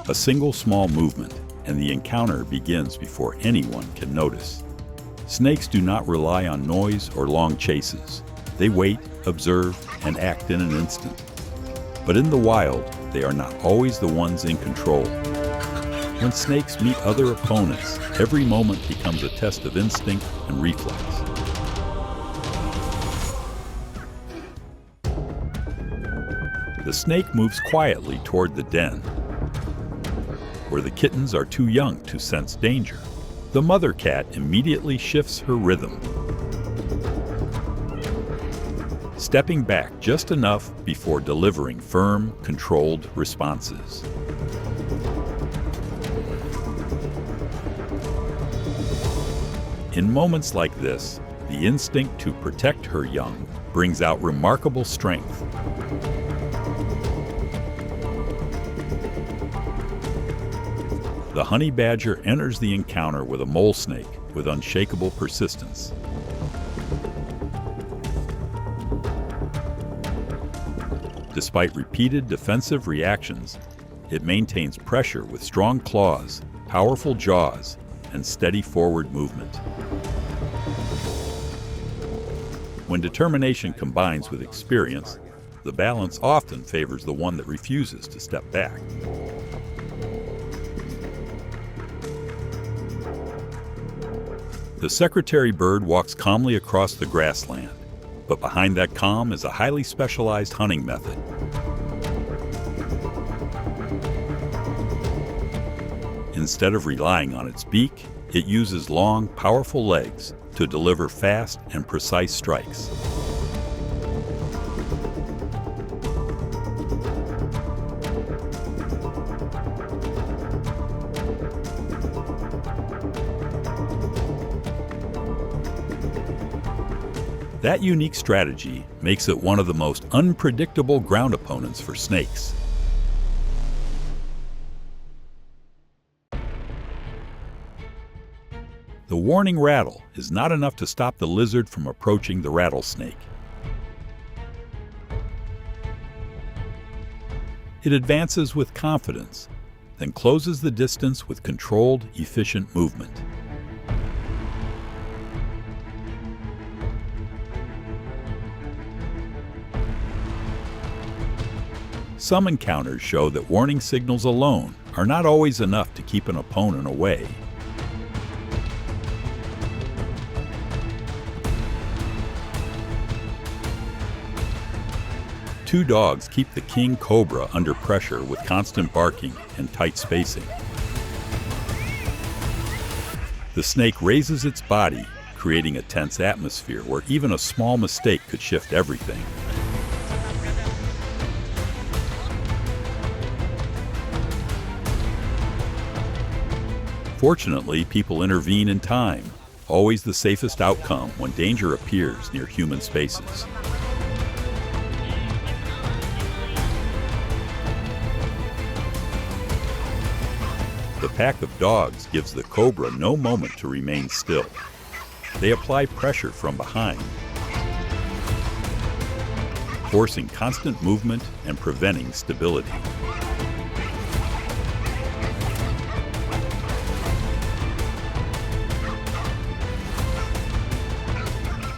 A single small movement, and the encounter begins before anyone can notice. Snakes do not rely on noise or long chases. They wait, observe, and act in an instant. But in the wild, they are not always the ones in control. When snakes meet other opponents, every moment becomes a test of instinct and reflex. The snake moves quietly toward the den, where the kittens are too young to sense danger. The mother cat immediately shifts her rhythm, stepping back just enough before delivering firm, controlled responses. In moments like this, the instinct to protect her young brings out remarkable strength. The honey badger enters the encounter with a mole snake with unshakable persistence. Despite repeated defensive reactions, it maintains pressure with strong claws, powerful jaws, and steady forward movement. When determination combines with experience, the balance often favors the one that refuses to step back. The secretary bird walks calmly across the grassland, but behind that calm is a highly specialized hunting method. Instead of relying on its beak, it uses long, powerful legs to deliver fast and precise strikes. That unique strategy makes it one of the most unpredictable ground opponents for snakes. The warning rattle is not enough to stop the lizard from approaching the rattlesnake. It advances with confidence, then closes the distance with controlled, efficient movement. Some encounters show that warning signals alone are not always enough to keep an opponent away. Two dogs keep the king cobra under pressure with constant barking and tight spacing. The snake raises its body, creating a tense atmosphere where even a small mistake could shift everything. Fortunately, people intervene in time, always the safest outcome when danger appears near human spaces. The pack of dogs gives the cobra no moment to remain still. They apply pressure from behind, forcing constant movement and preventing stability.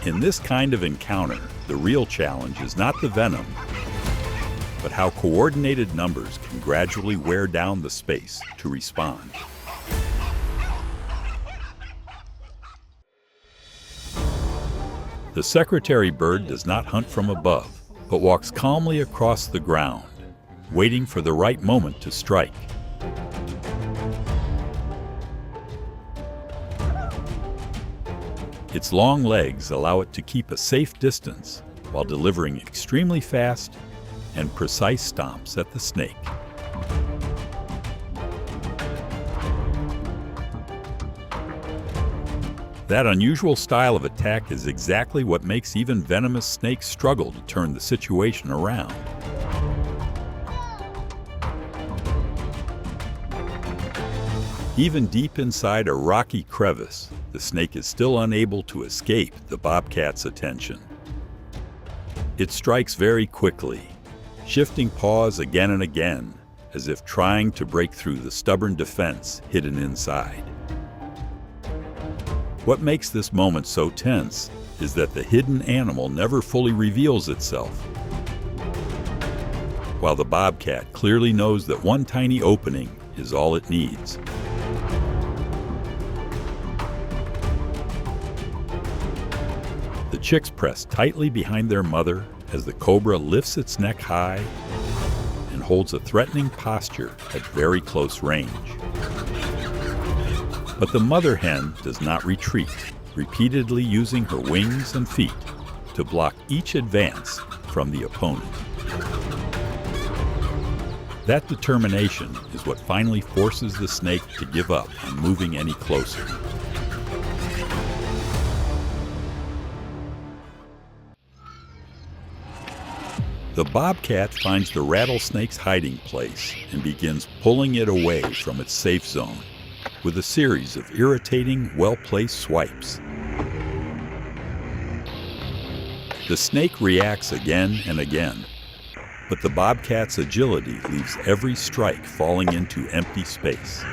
In this kind of encounter, the real challenge is not the venom, but how coordinated numbers can gradually wear down the space to respond. The secretary bird does not hunt from above, but walks calmly across the ground, waiting for the right moment to strike. Its long legs allow it to keep a safe distance while delivering extremely fast and precise stomps at the snake. That unusual style of attack is exactly what makes even venomous snakes struggle to turn the situation around. Even deep inside a rocky crevice, the snake is still unable to escape the bobcat's attention. It strikes very quickly, shifting paws again and again as if trying to break through the stubborn defense hidden inside. What makes this moment so tense is that the hidden animal never fully reveals itself. While the bobcat clearly knows that one tiny opening is all it needs. The chicks press tightly behind their mother as the cobra lifts its neck high and holds a threatening posture at very close range. But the mother hen does not retreat, repeatedly using her wings and feet to block each advance from the opponent. That determination is what finally forces the snake to give up on moving any closer. The bobcat finds the rattlesnake's hiding place and begins pulling it away from its safe zone with a series of irritating, well-placed swipes. The snake reacts again and again, but the bobcat's agility leaves every strike falling into empty space.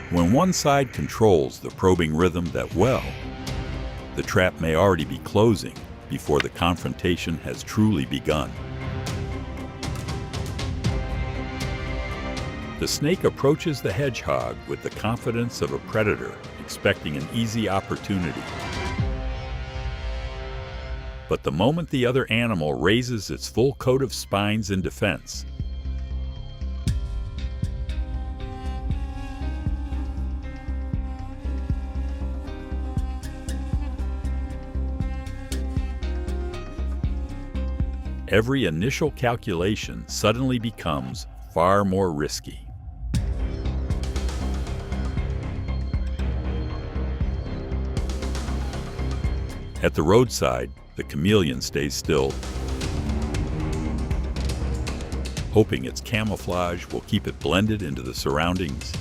When one side controls the probing rhythm that well, the trap may already be closing before the confrontation has truly begun. The snake approaches the hedgehog with the confidence of a predator, expecting an easy opportunity. But the moment the other animal raises its full coat of spines in defense, every initial calculation suddenly becomes far more risky. At the roadside, the chameleon stays still, hoping its camouflage will keep it blended into the surroundings.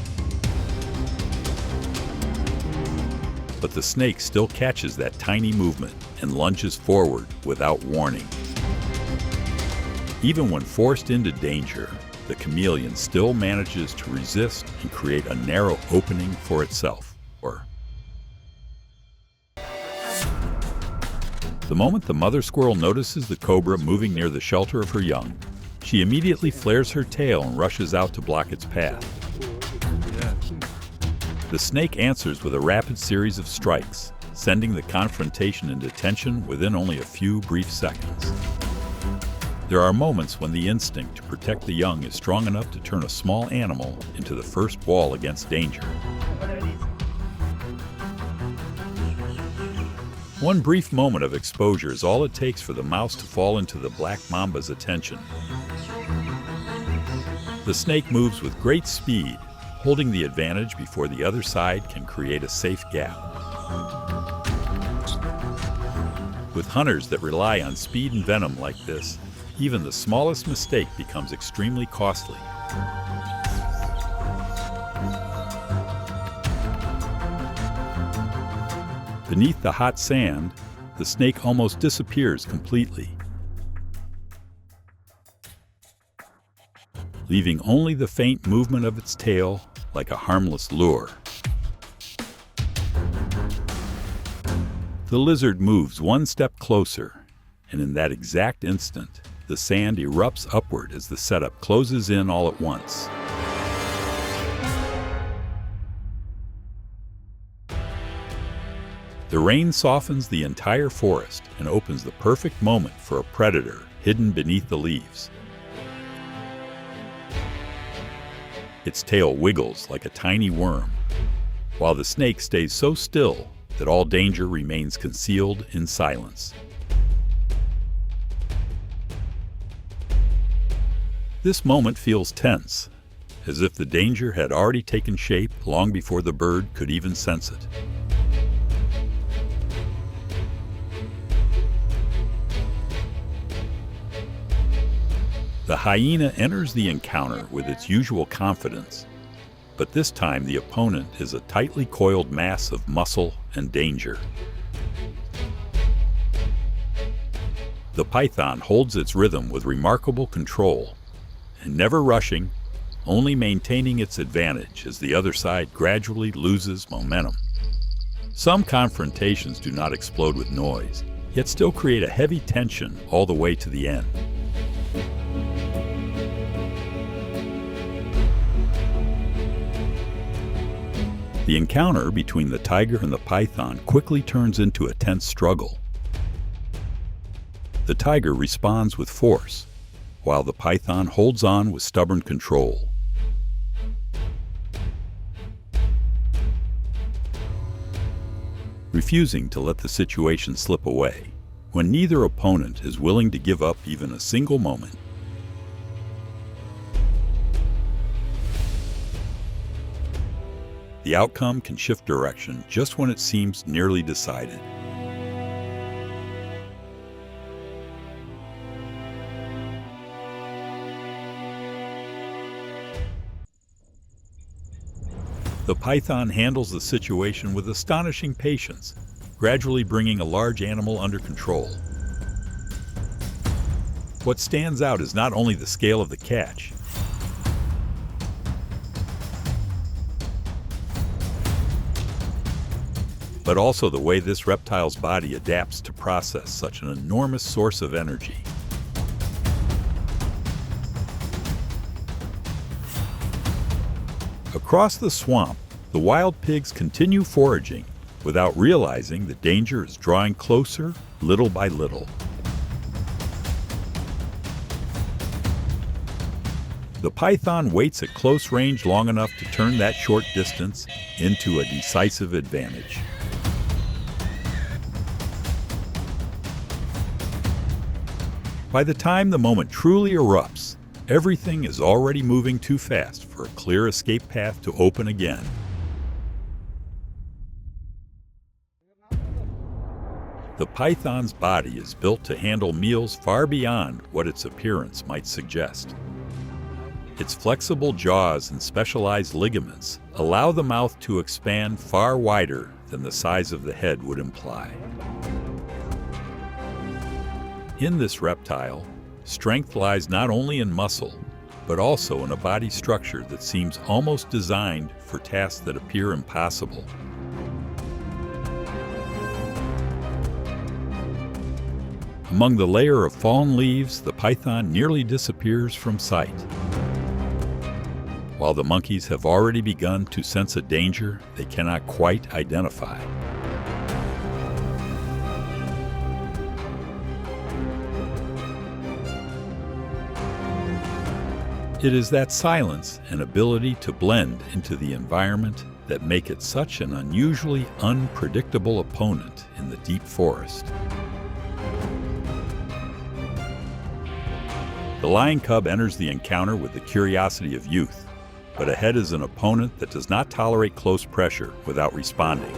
But the snake still catches that tiny movement and lunges forward without warning. Even when forced into danger, the chameleon still manages to resist and create a narrow opening for itself. The moment the mother squirrel notices the cobra moving near the shelter of her young, she immediately flares her tail and rushes out to block its path. The snake answers with a rapid series of strikes, sending the confrontation into tension within only a few brief seconds. There are moments when the instinct to protect the young is strong enough to turn a small animal into the first wall against danger. One brief moment of exposure is all it takes for the mouse to fall into the black mamba's attention. The snake moves with great speed, holding the advantage before the other side can create a safe gap. With hunters that rely on speed and venom like this, even the smallest mistake becomes extremely costly. Beneath the hot sand, the snake almost disappears completely, leaving only the faint movement of its tail like a harmless lure. The lizard moves one step closer, and in that exact instant, the sand erupts upward as the setup closes in all at once. The rain softens the entire forest and opens the perfect moment for a predator hidden beneath the leaves. Its tail wiggles like a tiny worm, while the snake stays so still that all danger remains concealed in silence. This moment feels tense, as if the danger had already taken shape long before the bird could even sense it. The hyena enters the encounter with its usual confidence, but this time the opponent is a tightly coiled mass of muscle and danger. The python holds its rhythm with remarkable control, and never rushing, only maintaining its advantage as the other side gradually loses momentum. Some confrontations do not explode with noise, yet still create a heavy tension all the way to the end. The encounter between the tiger and the python quickly turns into a tense struggle. The tiger responds with force, while the python holds on with stubborn control. Refusing to let the situation slip away, when neither opponent is willing to give up even a single moment. The outcome can shift direction just when it seems nearly decided. The python handles the situation with astonishing patience, gradually bringing a large animal under control. What stands out is not only the scale of the catch, but also the way this reptile's body adapts to process such an enormous source of energy. Across the swamp, the wild pigs continue foraging without realizing the danger is drawing closer little by little. The python waits at close range long enough to turn that short distance into a decisive advantage. By the time the moment truly erupts, everything is already moving too fast for a clear escape path to open again. The python's body is built to handle meals far beyond what its appearance might suggest. Its flexible jaws and specialized ligaments allow the mouth to expand far wider than the size of the head would imply. In this reptile, strength lies not only in muscle, but also in a body structure that seems almost designed for tasks that appear impossible. Among the layer of fallen leaves, the python nearly disappears from sight. While the monkeys have already begun to sense a danger they cannot quite identify. It is that silence and ability to blend into the environment that make it such an unusually unpredictable opponent in the deep forest. The lion cub enters the encounter with the curiosity of youth, but ahead is an opponent that does not tolerate close pressure without responding.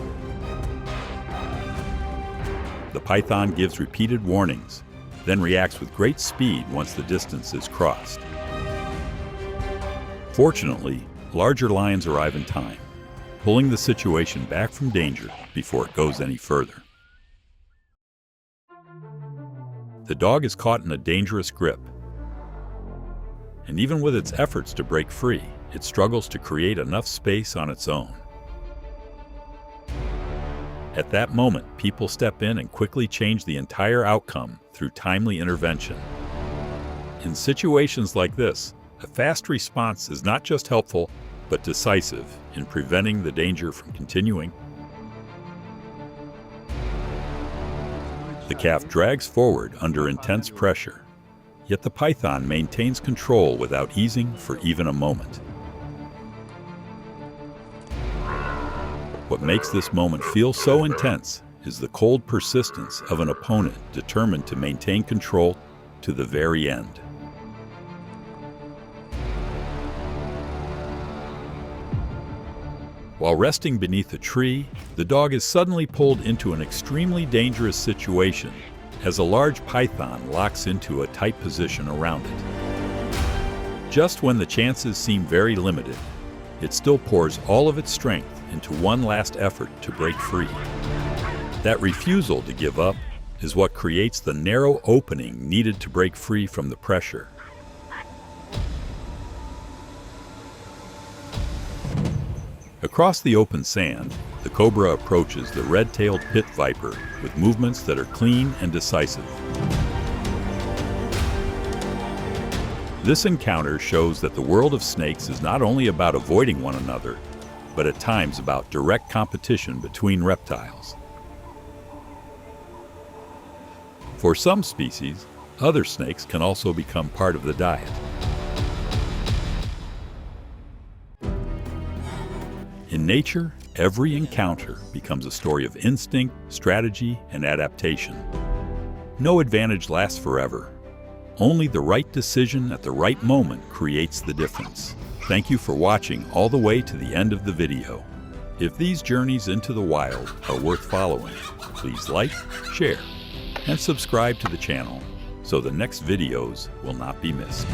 The python gives repeated warnings, then reacts with great speed once the distance is crossed. Fortunately, larger lions arrive in time, pulling the situation back from danger before it goes any further. The dog is caught in a dangerous grip, and even with its efforts to break free, it struggles to create enough space on its own. At that moment, people step in and quickly change the entire outcome through timely intervention. In situations like this, a fast response is not just helpful, but decisive in preventing the danger from continuing. The calf drags forward under intense pressure, yet the python maintains control without easing for even a moment. What makes this moment feel so intense is the cold persistence of an opponent determined to maintain control to the very end. While resting beneath a tree, the dog is suddenly pulled into an extremely dangerous situation as a large python locks into a tight position around it. Just when the chances seem very limited, it still pours all of its strength into one last effort to break free. That refusal to give up is what creates the narrow opening needed to break free from the pressure. Across the open sand, the cobra approaches the red-tailed pit viper with movements that are clean and decisive. This encounter shows that the world of snakes is not only about avoiding one another, but at times about direct competition between reptiles. For some species, other snakes can also become part of the diet. In nature, every encounter becomes a story of instinct, strategy, and adaptation. No advantage lasts forever. Only the right decision at the right moment creates the difference. Thank you for watching all the way to the end of the video. If these journeys into the wild are worth following, please like, share, and subscribe to the channel so the next videos will not be missed.